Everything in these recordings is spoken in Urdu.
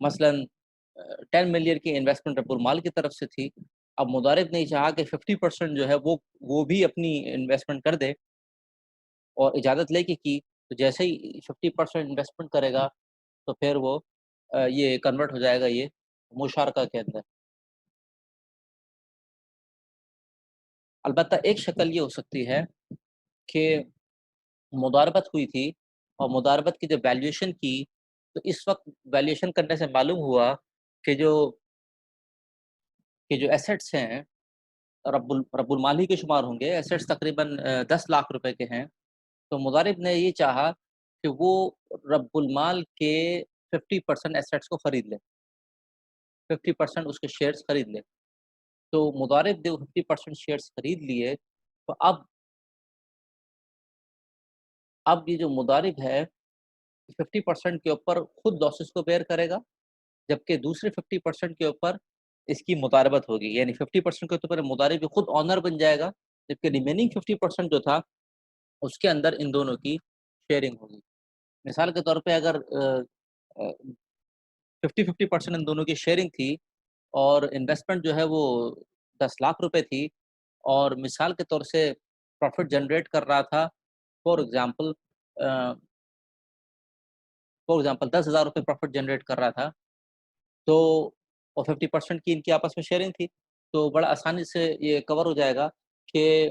مثلا 10 ملین کی انویسٹمنٹ رب المال کی طرف سے تھی. اب مضارب نے چاہا کہ 50% جو ہے وہ بھی اپنی انویسٹمنٹ کر دے اور اجازت لے کے کی. تو جیسے ہی 50% انویسٹمنٹ کرے گا تو پھر وہ یہ کنورٹ ہو جائے گا یہ مشارکہ کے اندر. البتہ ایک شکل یہ ہو سکتی ہے کہ مضاربت ہوئی تھی اور مضاربت کی جو ویلیویشن کی تو اس وقت ویلیویشن کرنے سے معلوم ہوا کہ جو ایسیٹس ہیں رب المال ہی کے شمار ہوں گے. ایسیٹس تقریباً 10 لاکھ روپے کے ہیں. تو مضارب نے یہ چاہا کہ وہ رب المال کے 50% ایسیٹس کو خرید لے, 50% اس کے شیئرز خرید لے. تو مضارب نے 50% شیئرز خرید لیے. تو اب یہ جو مضارب ہے 50% کے اوپر خود لاسز کو بیئر کرے گا, جبکہ دوسرے 50% کے اوپر اس کی مضاربت ہوگی. یعنی 50% کے اوپر مضارب خود آنر بن جائے گا, جبکہ ریمیننگ 50% جو تھا اس کے اندر ان دونوں کی شیئرنگ ہوگی. مثال کے طور پہ اگر 50% ان دونوں کی شیئرنگ تھی اور انویسٹمنٹ جو ہے وہ 10 لاکھ روپے تھی, اور مثال کے طور سے پروفٹ جنریٹ کر رہا تھا فار ایگزامپل 10,000 روپے پروفٹ جنریٹ کر رہا تھا, تو اور 50% کی ان کی آپس میں شیئرنگ تھی, تو بڑا آسانی سے یہ کور ہو جائے گا کہ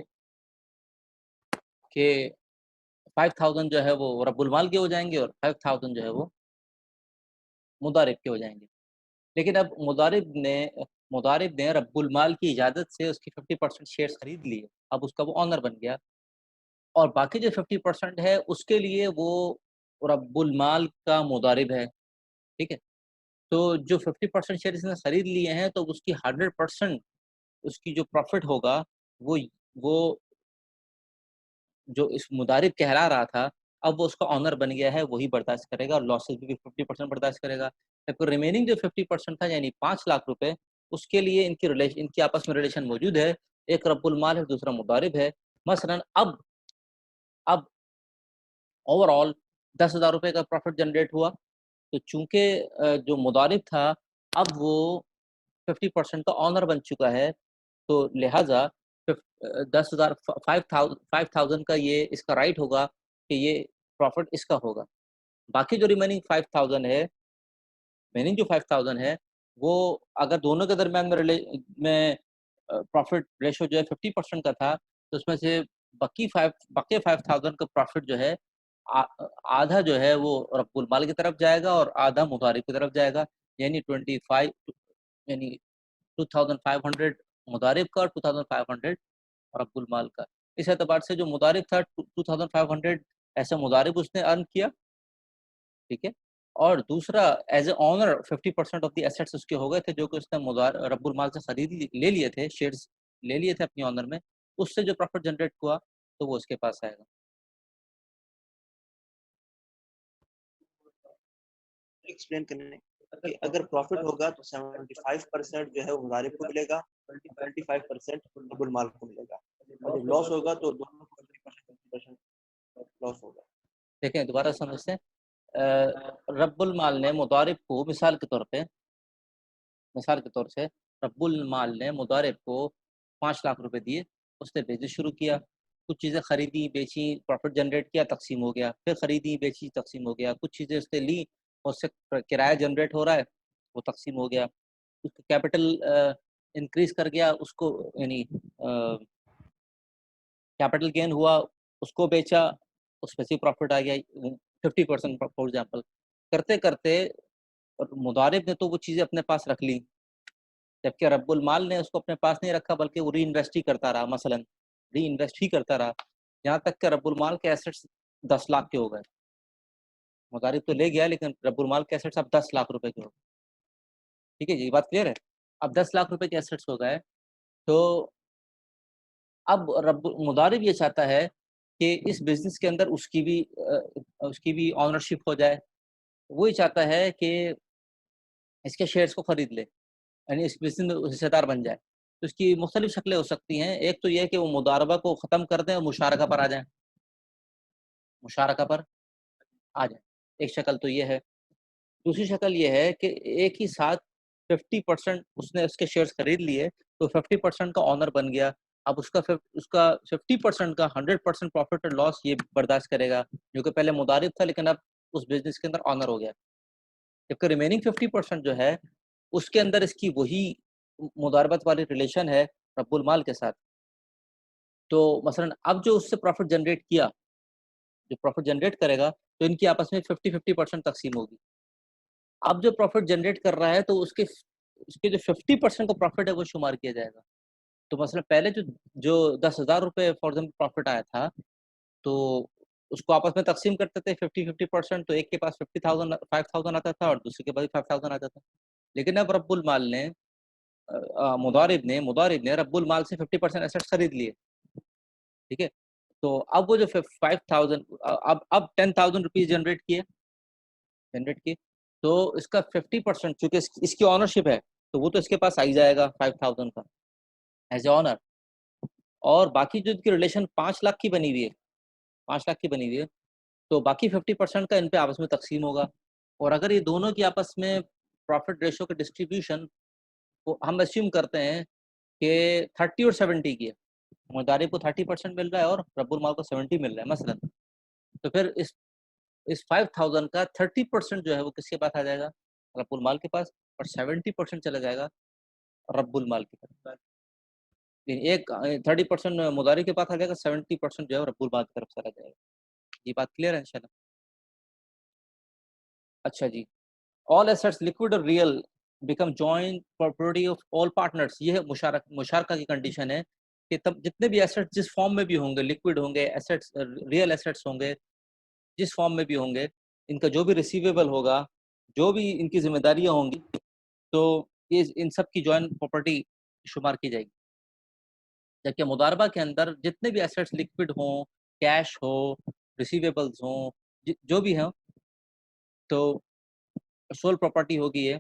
5,000 جو ہے وہ رب المال کے ہو جائیں گے اور 5,000 جو ہے وہ مضارب کے ہو جائیں گے. لیکن اب مضارب نے رب المال کی اجازت سے اس کی 50% شیئرز خرید لیے. اب اس کا وہ آنر بن گیا, اور باقی جو 50% ہے اس کے لیے وہ رب المال کا مضارب ہے. ٹھیک ہے, تو جو 50% شیئر اس نے خرید لیے ہیں تو اس کی 100% اس کی جو پروفٹ ہوگا وہ جو اس مضارب کہلا رہا تھا اب وہ اس کا آنر بن گیا ہے, وہی برداشت کرے گا, اور لاسز بھی 50% برداشت کرے گا. پھر ریمیننگ جو 50% تھا یعنی 5 لاکھ روپے, اس کے لیے ان کی آپس میں ریلیشن موجود ہے. ایک رب المال ہے, دوسرا مضارب ہے. مثلا اب اوور آل 10,000 روپے کا پروفٹ جنریٹ ہوا, تو چونکہ جو مضارب تھا اب وہ 50% کا آنر بن چکا ہے, تو لہٰذا 10,000 5,000 کا یہ اس کا رائٹ ہوگا کہ یہ پروفٹ اس کا ہوگا. باقی جو ریمیننگ 5,000 ہے وہ اگر دونوں کے درمیان میں پروفٹ ریشو جو ہے 50% کا تھا, تو اس میں سے باقی 5,000 کا پروفٹ جو ہے آدھا جو ہے وہ رب المال کی طرف جائے گا اور آدھا مضارب کی طرف جائے گا. یعنی 2,500 مضارب کا اور 2,500 رب المال کا. اس اعتبار سے جو مضارب تھا 2,500 ایسے مضارب اس نے ارن کیا. ٹھیک ہے, اور دوسرا as a owner 50% of the assets اس کے ہو گئے تھے جو کہ اس نے رب المال سے لے لیے تھے, شیئرز لے لیے تھے اپنی آنر میں. اس سے جو پروفٹ جنریٹ ہوا تو وہ اس کے پاس آئے گا. ایکسپلین کرنے کہ اگر پروفٹ ہوگا تو 75% جو ہے وہ مضارب کو ملے گا, 25% رب المال کو ملے گا, اور جب لاس ہوگا تو دونوں کو 50% لاس ہوگا. دیکھیں دوبارہ سمجھتے ہیں, رب المال نے مضارب کو مثال کے طور سے رب المال نے مضارب کو 5 لاکھ روپے دیے, اس نے بزنس شروع کیا, کچھ چیزیں خریدی بیچی, پروفٹ جنریٹ کیا, تقسیم ہو گیا, پھر خریدی بیچی, تقسیم ہو گیا, کچھ چیزیں اس نے لی, اس سے کرایہ جنریٹ ہو رہا ہے, وہ تقسیم ہو گیا, اس کا کیپٹل انکریز کر گیا, اس کو یعنی کیپٹل گین ہوا, اس کو بیچا, اس میں سے پروفٹ آ گیا 50% فار ایگزامپل. کرتے کرتے مضارب نے تو وہ چیزیں اپنے پاس رکھ لی, جبکہ رب المال نے اس کو اپنے پاس نہیں رکھا بلکہ وہ ری انویسٹ ہی کرتا رہا. مثلا ری انویسٹ ہی کرتا رہا یہاں تک کہ رب المال کے ایسٹس 10 لاکھ کے ہو گئے. مضارب تو لے گیا لیکن رب المال کے ایسٹس اب 10 لاکھ روپے کے ہو گئے. ٹھیک ہے جی, یہ بات کلیئر ہے. اب 10 لاکھ روپے کے ایسٹس ہو گئے, تو اب مضارب یہ چاہتا ہے کہ اس بزنس کے اندر اس کی بھی آنرشپ ہو جائے. وہی چاہتا ہے کہ اس کے شیئرز کو خرید لے, یعنی اس بزنس میں حصے دار بن جائے. تو اس کی مختلف شکلیں ہو سکتی ہیں. ایک تو یہ کہ وہ مضاربہ کو ختم کر دیں اور مشارکہ پر آ جائیں, ایک شکل تو یہ ہے. دوسری شکل یہ ہے کہ ایک ہی ساتھ 50% اس نے اس کے شیئرز خرید لیے تو 50% کا آنر بن گیا. اب اس کا 50% کا 100% پروفٹ اور لاس یہ برداشت کرے گا جو کہ پہلے مضارب تھا لیکن اب اس بزنس کے اندر آنر ہو گیا. جبکہ ریمیننگ 50% جو ہے اس کے اندر اس کی وہی مضاربت والی ریلیشن ہے رب المال کے ساتھ. تو مثلا اب جو اس سے پروفٹ جنریٹ کیا، جو پروفٹ جنریٹ کرے گا تو ان کی آپس میں 50-50% تقسیم ہوگی. اب جو پروفٹ جنریٹ کر رہا ہے تو اس کے جو 50% کا پروفٹ ہے وہ شمار کیا جائے گا. تو مثلا پہلے جو 10,000 روپے فار ایگزامپل پروفٹ آیا تھا تو اس کو آپس میں تقسیم کرتے تھے 50-50%. تو ایک کے پاس 5,000 آتا تھا اور دوسرے کے پاس 5,000 آتا تھا. لیکن اب رب المال نے مضارب نے رب المال سے 50% ایسٹ خرید لیے. ٹھیک ہے، تو اب وہ جو 5,000 اب 10,000 روپیز جنریٹ کیے تو اس کا 50% چونکہ اس کی آنرشپ ہے تو وہ تو اس کے پاس آئی جائے گا 5,000 کا ایز اے آنر. اور باقی جو کی ریلیشن 5 لاکھ کی بنی ہوئی ہے تو باقی 50% کا ان پہ آپس میں تقسیم ہوگا. اور اگر یہ دونوں کی آپس میں پروفٹ ریشو کا ڈسٹریبیوشن ہم اسیوم کرتے ہیں کہ 30 اور 70 کی ہے، مضارب کو 30% مل رہا ہے اور رب المال کو 70 مل رہا ہے مثلا، تو پھر اس 5,000 کا 30% جو ہے وہ کس کے پاس آ جائے گا؟ رب المال کے پاس. اور 70% چلا جائے گا رب المال کے پاس. ایک 30% مضارب کے پاس آ جائے گا، 70% جو ہے رب المال کی طرف سے آ جائے گا. یہ بات کلیئر ہے انشاءاللہ؟ اچھا جی. all assets liquid اور real become joint property of all partners. یہ ہے مشارکہ کی کنڈیشن ہے کہ تب جتنے بھی ایسٹس جس فارم میں بھی ہوں گے، لکوڈ ہوں گے، ایسٹس ریئل ایسٹس ہوں گے، جس فارم میں بھی ہوں گے، ان کا جو بھی ریسیویبل ہوگا، جو بھی ان کی ذمہ داریاں ہوں گی، تو یہ ان سب کی جوائنٹ پراپرٹی شمار کی جائے گی. جبکہ مضاربہ کے اندر جتنے بھی ایسٹس لکوڈ ہوں، کیش ہو، ریسیویبلز ہوں، جو بھی ہیں، تو سول پراپرٹی ہوگی یہ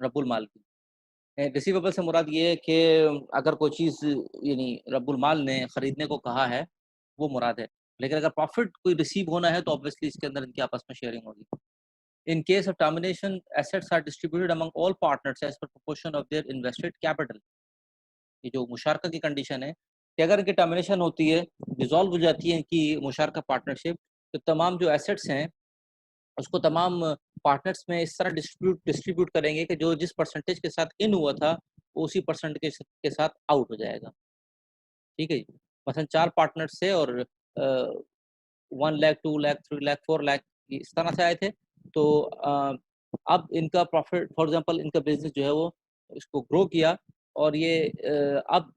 رب المال کی. ریسیویبل سے مراد یہ ہے کہ اگر کوئی چیز یعنی رب المال نے خریدنے کو کہا ہے وہ مراد ہے. لیکن اگر پروفٹ کوئی ریسیو ہونا ہے تو obviously اس کے اندر ان کی آپس میں شیئرنگ ہوگی. In case of termination, assets are distributed among all partners as per proportion of their invested capital. یہ جو مشارکہ کی کنڈیشن ہے کہ اگر ان کی ٹرمینیشن ہوتی ہے، ڈیزالو ہو جاتی ہے ان کی مشارکہ پارٹنرشپ، تو تمام جو ایسٹس ہیں اس کو تمام پارٹنرز میں اس طرح ڈسٹریبیوٹ کریں گے کہ جو جس پرسنٹیج کے ساتھ ان ہوا تھا وہ اسی پرسنٹیج کے ساتھ آؤٹ ہو جائے گا. ٹھیک ہے جی. مثلا 4 پارٹنرز سے اور 1 لاکھ 2 لاکھ 3 لاکھ 4 لاکھ اس طرح سے آئے تھے. تو اب ان کا پروفٹ فار ایگزامپل ان کا بزنس جو ہے وہ اس کو گرو کیا اور یہ اب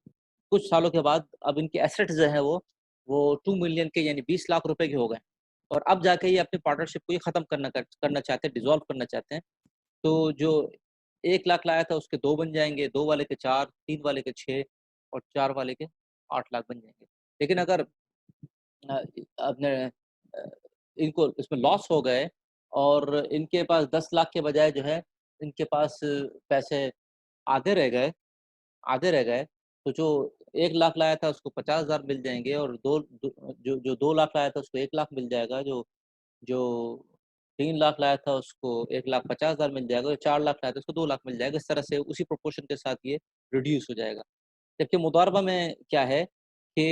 کچھ سالوں کے بعد اب ان کے ایسٹ جو ہیں وہ 2 ملین کے یعنی 20 لاکھ روپے کے ہو گئے. اور اب جا کے یہ اپنی پارٹنرشپ کو یہ ختم کرنا چاہتے ہیں، ڈیزالو کرنا چاہتے ہیں. تو جو 1 لاکھ لایا تھا اس کے 2 بن جائیں گے، 2 والے کے 4، 3 والے کے 6 اور 4 والے کے 8 لاکھ بن جائیں گے. لیکن اگر اپنے ان کو اس میں لاس ہو گئے اور ان کے پاس 10 لاکھ کے بجائے جو ہے ان کے پاس پیسے آدھے رہ گئے تو جو 1 لاکھ لایا تھا اس کو 50,000 مل جائیں گے، اور جو 2 لاکھ لایا تھا اس کو 1 لاکھ مل جائے گا، جو 3 لاکھ لایا تھا اس کو 1,50,000 مل جائے گا، جو 4 لاکھ لایا تھا اس کو 2 لاکھ مل جائے گا. اس طرح سے اسی پروپورشن کے ساتھ یہ ریڈیوس ہو جائے گا. جبکہ مضاربہ میں کیا ہے کہ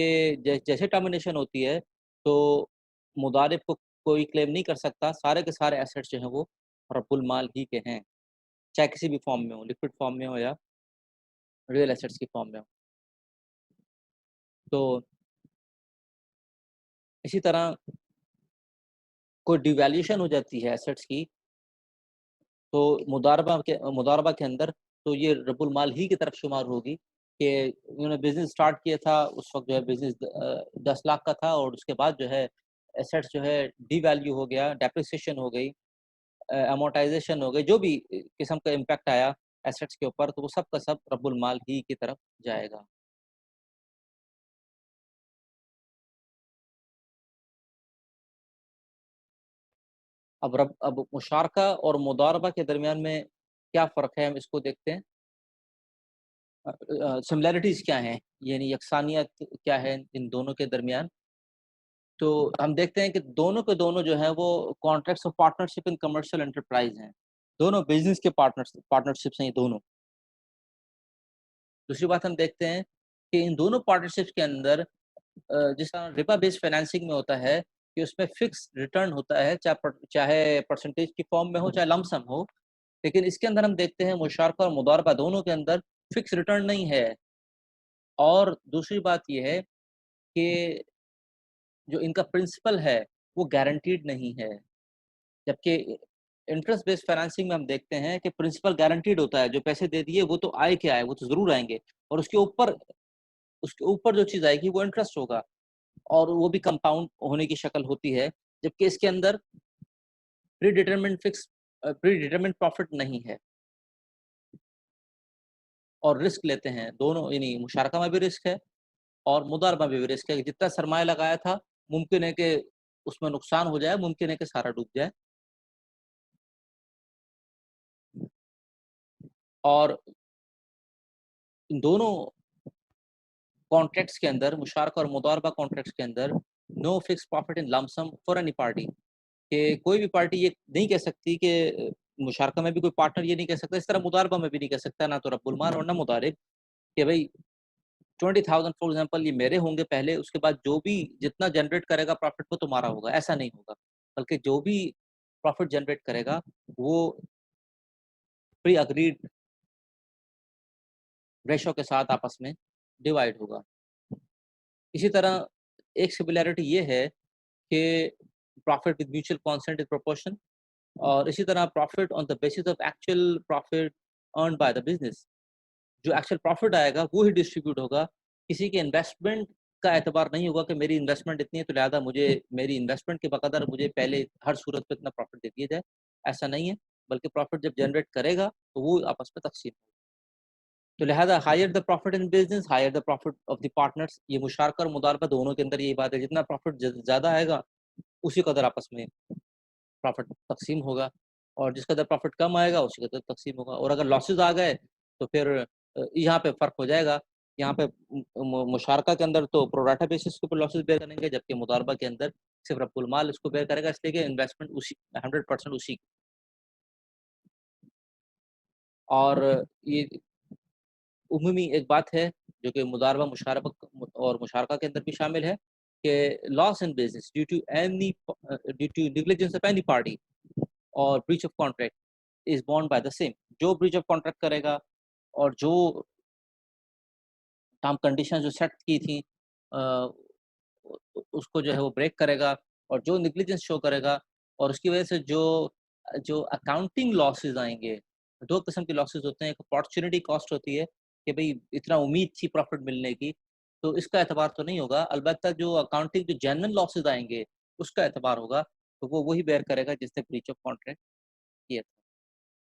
جیسے ٹرمینیشن ہوتی ہے تو مضارب کو کوئی کلیم نہیں کر سکتا، سارے کے سارے ایسٹس جو ہیں وہ رب المال ہی کے ہیں، چاہے کسی بھی فارم میں ہو، لکوڈ فارم میں ہو یا ریئل ایسٹس کی فارم میں ہو. تو اسی طرح کوئی ڈیویلیوشن ہو جاتی ہے ایسٹس کی تو مضاربہ کے اندر تو یہ رب المال ہی کی طرف شمار ہوگی کہ انہوں نے بزنس سٹارٹ کیا تھا اس وقت جو ہے بزنس 10 لاکھ کا تھا، اور اس کے بعد جو ہے ایسٹس جو ہے ڈی ویلیو ہو گیا، ڈیپریسیشن ہو گئی، امورٹائزیشن ہو گئی، جو بھی قسم کا امپیکٹ آیا ایسٹس کے اوپر تو وہ سب کا سب رب المال ہی کی طرف جائے گا. اب مشارکہ اور مضاربہ کے درمیان میں کیا فرق ہے، ہم اس کو دیکھتے ہیں. سملیرٹیز کیا ہیں، یعنی یکسانیت کیا ہے ان دونوں کے درمیان. تو ہم دیکھتے ہیں کہ دونوں کے دونوں جو ہیں وہ contracts of partnership in commercial enterprise ہیں، دونوں بزنس کے پارٹنرشپس ہیں یہ دونوں۔ دوسری بات ہم دیکھتے ہیں کہ ان دونوں پارٹنرشپس کے اندر جس طرح ربا بیس فائنینسنگ میں ہوتا ہے کہ اس میں فکس ریٹرن ہوتا ہے، چاہے پرسنٹیج کی فارم میں ہو چاہے لم سم ہو، لیکن اس کے اندر ہم دیکھتے ہیں مشارکہ اور مضاربہ دونوں کے اندر فکس ریٹرن نہیں ہے۔ اور دوسری بات یہ ہے کہ جو ان کا پرنسپل ہے وہ گارنٹیڈ نہیں ہے، جبکہ انٹرسٹ بیس فائنینسنگ میں ہم دیکھتے ہیں کہ پرنسپل گارنٹیڈ ہوتا ہے، جو پیسے دے دیے وہ تو آئے کہ آئے، وہ تو ضرور آئیں گے، اور اس کے اوپر جو چیز آئے گی وہ انٹرسٹ ہوگا، اور وہ بھی کمپاؤنڈ ہونے کی شکل ہوتی ہے، جبکہ اس کے اندر پری ڈیٹرمنٹ پروفٹ نہیں ہے، اور رسک لیتے ہیں دونوں، یعنی مشارکہ میں بھی رسک ہے اور مضاربہ میں بھی رسک ہے کہ جتنا سرمایہ لگایا تھا ممکن ہے کہ اس میں نقصان ہو جائے، ممکن ہے کہ سارا ڈوب جائے۔ اور ان دونوں کانٹریکٹس کے اندر، مشارکہ اور مضاربہ کانٹریکٹس کے اندر، نو فکس پروفٹ ان لم سم فار اینی پارٹی، کہ کوئی بھی پارٹی یہ نہیں کہہ سکتی کہ مشارکہ میں بھی کوئی پارٹنر یہ نہیں کہہ سکتا، اس طرح مضاربہ میں بھی نہیں کہہ سکتا، نہ تو رب المال اور نہ مضارب، کہ بھائی 20,000 فار ایگزامپل یہ میرے ہوں گے پہلے، اس کے بعد جو بھی جتنا جنریٹ کرے گا پروفٹ وہ تمہارا ہوگا، ایسا نہیں ہوگا، بلکہ جو بھی پروفٹ جنریٹ کرے گا وہ پری اگریڈ ریشو کے ساتھ آپس میں ڈیوائڈ ہوگا۔ اسی طرح ایک سملیرٹی یہ ہے کہ profit with mutual consent is proportion, اور اسی طرح profit on the basis of actual profit earned by the business, جو ایکچوئل پروفٹ آئے گا وہ ہی ڈسٹریبیوٹ ہوگا، کسی کے انویسٹمنٹ کا اعتبار نہیں ہوگا کہ میری انویسٹمنٹ اتنی ہے تو لہٰذا مجھے میری انویسٹمنٹ کے بقدر مجھے پہلے ہر صورت پہ اتنا پروفٹ دے دیا جائے، ایسا نہیں ہے، بلکہ پروفٹ جب جنریٹ کرے گا تو وہ آپس میں تقسیم ہوگا۔ تو لہٰذا higher the profit in business higher the profit of the partners, یہ مشارکہ اور مضاربہ دونوں کے اندر یہی بات ہے، جتنا پروفٹ زیادہ آئے گا اسی قدر آپس میں پروفٹ تقسیم ہوگا، اور جس قدر پروفٹ کم آئے گا اسی قدر تقسیم ہوگا، اور اگر لاسز آ گئے تو پھر یہاں پہ فرق ہو جائے گا، یہاں پہ مشارکہ کے اندر تو پروراٹا بیسس کے اوپر لاسز بیئر کریں گے، جبکہ مضاربہ کے اندر صرف رب المال اس کو بیئر کرے گا، اس لیے کہ انویسٹمنٹ اسی 100% اسی کی۔ اور یہ عمومی ایک بات ہے جو کہ مضاربہ مشارکہ اور مشارکہ کے اندر بھی شامل ہے کہ loss in business due to negligence of any party اور breach of contract is borne by the same، جو breach of contract کرے گا اور جو ٹرم کنڈیشن جو سیٹ کی تھیں اس کو جو ہے وہ بریک کرے گا، اور جو نیگلیجنس شو کرے گا، اور اس کی وجہ سے جو اکاؤنٹنگ لاسز آئیں گے، دو قسم کے لاسز ہوتے ہیں، ایک اپارچونیٹی کاسٹ ہوتی ہے کہ بھئی اتنا امید تھی پروفٹ ملنے کی، تو اس کا اعتبار تو نہیں ہوگا، البتہ جو اکاؤنٹنگ جو جینوئن لاسز آئیں گے اس کا اعتبار ہوگا، تو وہ وہی بیئر کرے گا جس نے breach of contract کیا تھا۔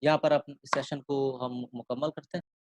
یہاں پر اپنے سیشن کو ہم مکمل کرتے ہیں۔